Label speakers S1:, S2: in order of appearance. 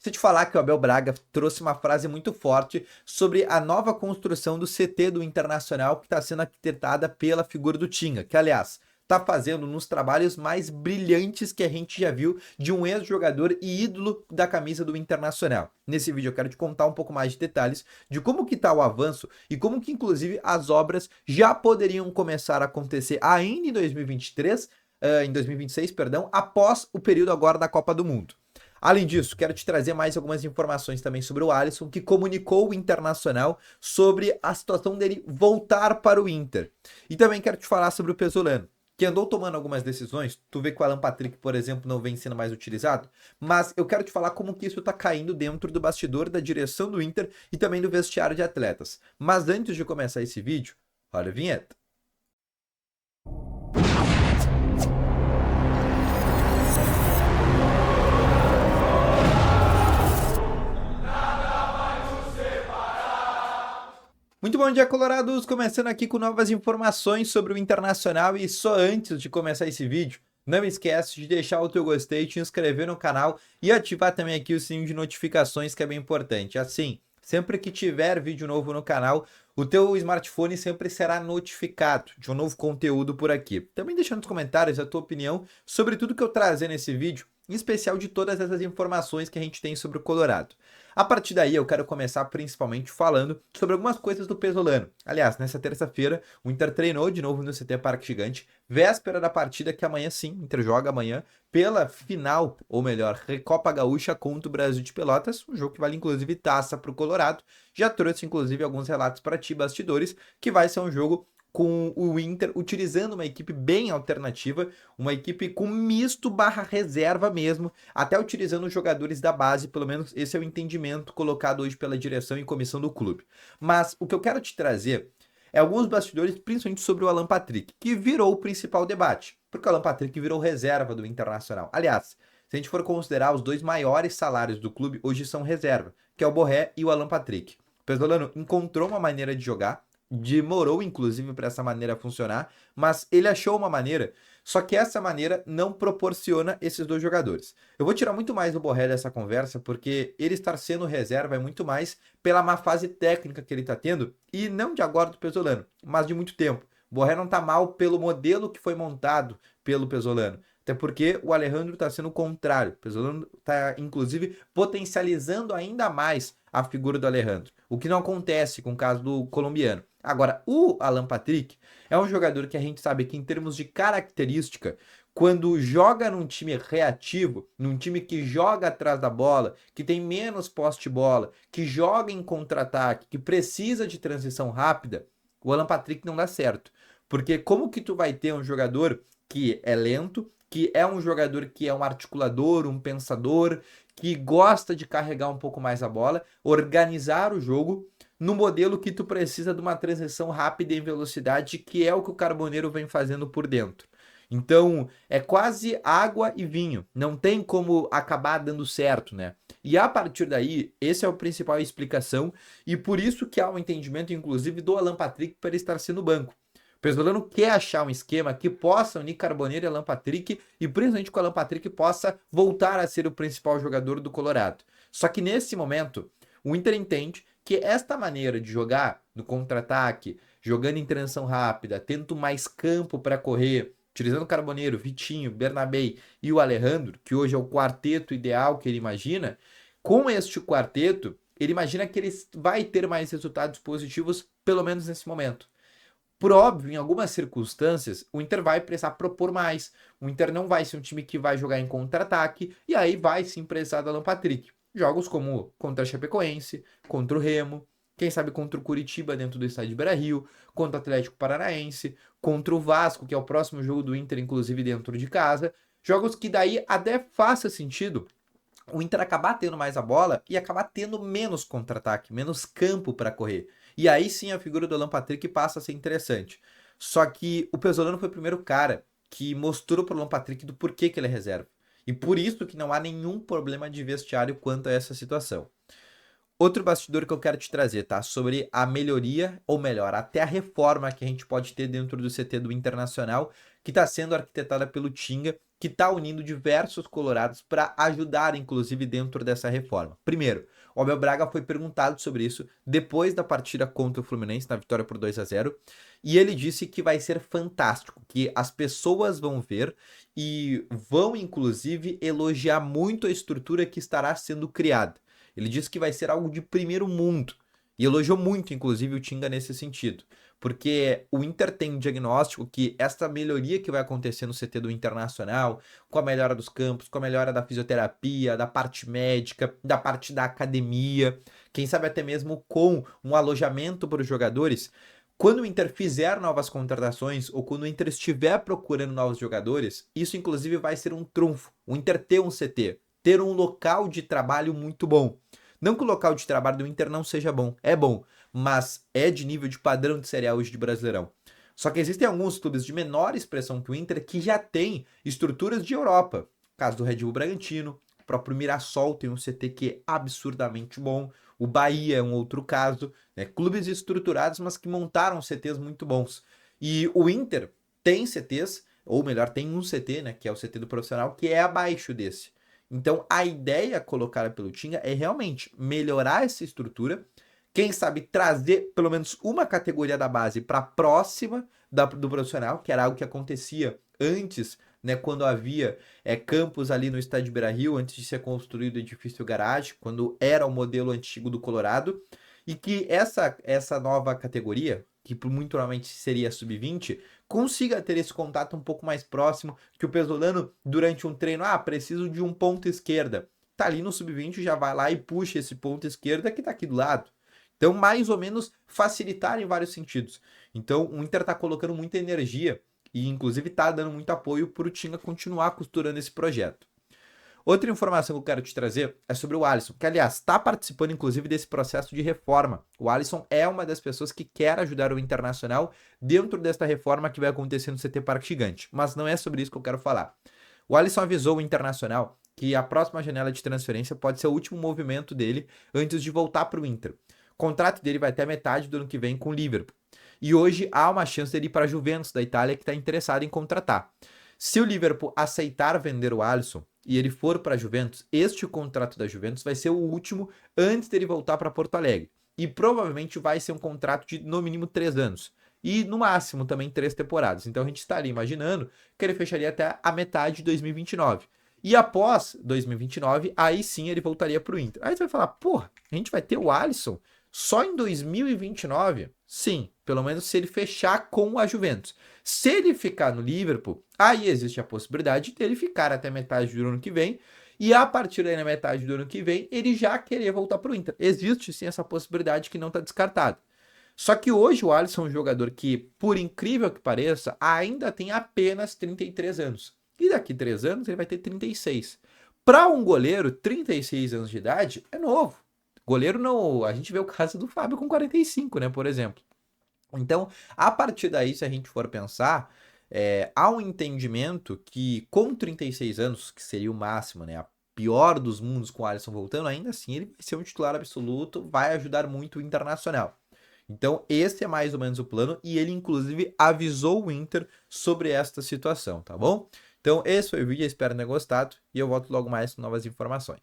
S1: Se te falar que o Abel Braga trouxe uma frase muito forte sobre a nova construção do CT do Internacional que está sendo arquitetada pela figura do Tinga, que aliás está fazendo nos trabalhos mais brilhantes que a gente já viu de um ex-jogador e ídolo da camisa do Internacional. Nesse vídeo eu quero te contar um pouco mais de detalhes de como que está o avanço e como que inclusive as obras já poderiam começar a acontecer ainda em 2023, em 2026, perdão, após o período agora da Copa do Mundo. Além disso, quero te trazer mais algumas informações também sobre o Alisson, que comunicou o Internacional sobre a situação dele voltar para o Inter. E também quero te falar sobre o Pesolano, que andou tomando algumas decisões. Tu vê que o Alan Patrick, por exemplo, não vem sendo mais utilizado, mas eu quero te falar como que isso está caindo dentro do bastidor da direção do Inter e também do vestiário de atletas. Mas antes de começar esse vídeo, olha a vinheta. Muito bom dia, colorados! Começando aqui com novas informações sobre o Internacional e só antes de começar esse vídeo, não esquece de deixar o teu gostei, te inscrever no canal e ativar também aqui o sininho de notificações, que é bem importante. Assim, sempre que tiver vídeo novo no canal, o teu smartphone sempre será notificado de um novo conteúdo por aqui. Também deixa nos comentários a tua opinião sobre tudo que eu trazer nesse vídeo, em especial de todas essas informações que a gente tem sobre o Colorado. A partir daí, eu quero começar principalmente falando sobre algumas coisas do Pesolano. Aliás, nessa terça-feira, o Inter treinou de novo no CT Parque Gigante, véspera da partida que amanhã sim, o Inter joga amanhã, pela final, ou melhor, Recopa Gaúcha contra o Brasil de Pelotas, um jogo que vale inclusive taça para o Colorado. Já trouxe inclusive alguns relatos para ti, bastidores, que vai ser um jogo com o Inter utilizando uma equipe bem alternativa, uma equipe com misto barra reserva mesmo, até utilizando os jogadores da base, pelo menos esse é o entendimento colocado hoje pela direção e comissão do clube. Mas o que eu quero te trazer é alguns bastidores, principalmente sobre o Alan Patrick, que virou o principal debate, porque o Alan Patrick virou reserva do Internacional. Aliás, se a gente for considerar os dois maiores salários do clube, hoje são reserva, que é o Borré e o Alan Patrick. O Pesolano encontrou uma maneira de jogar, demorou inclusive para essa maneira funcionar, mas ele achou uma maneira, só que essa maneira não proporciona esses dois jogadores. Eu vou tirar muito mais o Borré dessa conversa, porque ele estar sendo reserva é muito mais pela má fase técnica que ele está tendo, e não de agora do Pesolano, mas de muito tempo. O Borré não está mal pelo modelo que foi montado pelo Pesolano. Até porque o Alejandro está sendo o contrário. O Pesolano está, inclusive, potencializando ainda mais a figura do Alejandro. O que não acontece com o caso do colombiano. Agora, o Alan Patrick é um jogador que a gente sabe que, em termos de característica, quando joga num time reativo, num time que joga atrás da bola, que tem menos posse de bola, que joga em contra-ataque, que precisa de transição rápida, o Alan Patrick não dá certo. Porque como que tu vai ter um jogador que é lento, que é um jogador que é um articulador, um pensador, que gosta de carregar um pouco mais a bola, organizar o jogo no modelo que tu precisa de uma transição rápida em velocidade, que é o que o Carboneiro vem fazendo por dentro. Então, é quase água e vinho. Não tem como acabar dando certo, né? E a partir daí, essa é a principal explicação, e por isso que há um entendimento, inclusive, do Alan Patrick para ele estar sendo banco. O Pesolano quer achar um esquema que possa unir Carboneiro e Alan Patrick, e principalmente que o Alan Patrick possa voltar a ser o principal jogador do Colorado. Só que nesse momento, o Inter entende que esta maneira de jogar no contra-ataque, jogando em transição rápida, tendo mais campo para correr, utilizando o Carboneiro, Vitinho, Bernabé e o Alejandro, que hoje é o quarteto ideal que ele imagina, com este quarteto, ele imagina que ele vai ter mais resultados positivos, pelo menos nesse momento. Por óbvio, em algumas circunstâncias, o Inter vai precisar propor mais. O Inter não vai ser um time que vai jogar em contra-ataque, e aí vai sim precisar do Alan Patrick. Jogos como contra a Chapecoense, contra o Remo, quem sabe contra o Curitiba dentro do estádio de Beira-Rio, contra o Atlético Paranaense, contra o Vasco, que é o próximo jogo do Inter, inclusive dentro de casa. Jogos que daí até faça sentido o Inter acabar tendo mais a bola e acabar tendo menos contra-ataque, menos campo para correr. E aí sim a figura do Alan Patrick passa a ser interessante. Só que o Pesolano foi o primeiro cara que mostrou para o Alan Patrick do porquê que ele é reserva. E por isso que não há nenhum problema de vestiário quanto a essa situação. Outro bastidor que eu quero te trazer, tá? Sobre a melhoria, ou melhor, até a reforma que a gente pode ter dentro do CT do Internacional, que está sendo arquitetada pelo Tinga que está unindo diversos colorados para ajudar, inclusive, dentro dessa reforma. Primeiro, o Abel Braga foi perguntado sobre isso depois da partida contra o Fluminense, na vitória por 2-0, e ele disse que vai ser fantástico, que as pessoas vão ver e vão, inclusive, elogiar muito a estrutura que estará sendo criada. Ele disse que vai ser algo de primeiro mundo, e elogiou muito, inclusive, o Tinga nesse sentido. Porque o Inter tem um diagnóstico que essa melhoria que vai acontecer no CT do Internacional, com a melhora dos campos, com a melhora da fisioterapia, da parte médica, da parte da academia, quem sabe até mesmo com um alojamento para os jogadores, quando o Inter fizer novas contratações ou quando o Inter estiver procurando novos jogadores, isso inclusive vai ser um trunfo. O Inter ter um CT, ter um local de trabalho muito bom. Não que o local de trabalho do Inter não seja bom, é bom, mas é de nível de padrão de Série A hoje de Brasileirão. Só que existem alguns clubes de menor expressão que o Inter que já tem estruturas de Europa. O caso do Red Bull Bragantino, o próprio Mirassol tem um CT que é absurdamente bom, o Bahia é um outro caso, né? Clubes estruturados, mas que montaram CTs muito bons. E o Inter tem CTs, ou melhor, tem um CT, né, que é o CT do profissional, que é abaixo desse. Então, a ideia colocada pelo Tinga é realmente melhorar essa estrutura, quem sabe trazer pelo menos uma categoria da base para próxima do profissional, que era algo que acontecia antes, né, quando havia campos ali no estádio Beira-Rio, antes de ser construído o edifício garagem, quando era o modelo antigo do Colorado, e que essa nova categoria, que muito provavelmente seria sub-20, consiga ter esse contato um pouco mais próximo, que o Pesolano, durante um treino, preciso de um ponta esquerda. Tá ali no sub-20, já vai lá e puxa esse ponta esquerda que tá aqui do lado. Então, mais ou menos, facilitar em vários sentidos. Então, o Inter tá colocando muita energia e, inclusive, tá dando muito apoio para o Tinga continuar costurando esse projeto. Outra informação que eu quero te trazer é sobre o Alisson, que, aliás, está participando, inclusive, desse processo de reforma. O Alisson é uma das pessoas que quer ajudar o Internacional dentro desta reforma que vai acontecer no CT Parque Gigante. Mas não é sobre isso que eu quero falar. O Alisson avisou o Internacional que a próxima janela de transferência pode ser o último movimento dele antes de voltar para o Inter. O contrato dele vai até metade do ano que vem com o Liverpool. E hoje há uma chance dele ir para a Juventus da Itália, que está interessado em contratar. Se o Liverpool aceitar vender o Alisson e ele for para a Juventus, este contrato da Juventus vai ser o último antes dele voltar para Porto Alegre. E provavelmente vai ser um contrato de no mínimo 3 anos. E no máximo também 3 temporadas. Então a gente estaria imaginando que ele fecharia até a metade de 2029. E após 2029, aí sim ele voltaria para o Inter. Aí você vai falar, porra, a gente vai ter o Alisson só em 2029? Sim, pelo menos se ele fechar com a Juventus. Se ele ficar no Liverpool, aí existe a possibilidade dele ficar até metade do ano que vem, e a partir da metade do ano que vem, ele já querer voltar para o Inter. Existe sim essa possibilidade que não está descartada. Só que hoje o Alisson é um jogador que, por incrível que pareça, ainda tem apenas 33 anos. E daqui 3 anos ele vai ter 36. Para um goleiro, 36 anos de idade é novo. Goleiro não, a gente vê o caso do Fábio com 45, né, por exemplo. Então, a partir daí, se a gente for pensar, há um entendimento que com 36 anos, que seria o máximo, né, a pior dos mundos com o Alisson voltando, ainda assim ele vai ser um titular absoluto, vai ajudar muito o Internacional. Então, esse é mais ou menos o plano e ele, inclusive, avisou o Inter sobre esta situação, tá bom? Então, esse foi o vídeo, espero ter gostado e eu volto logo mais com novas informações.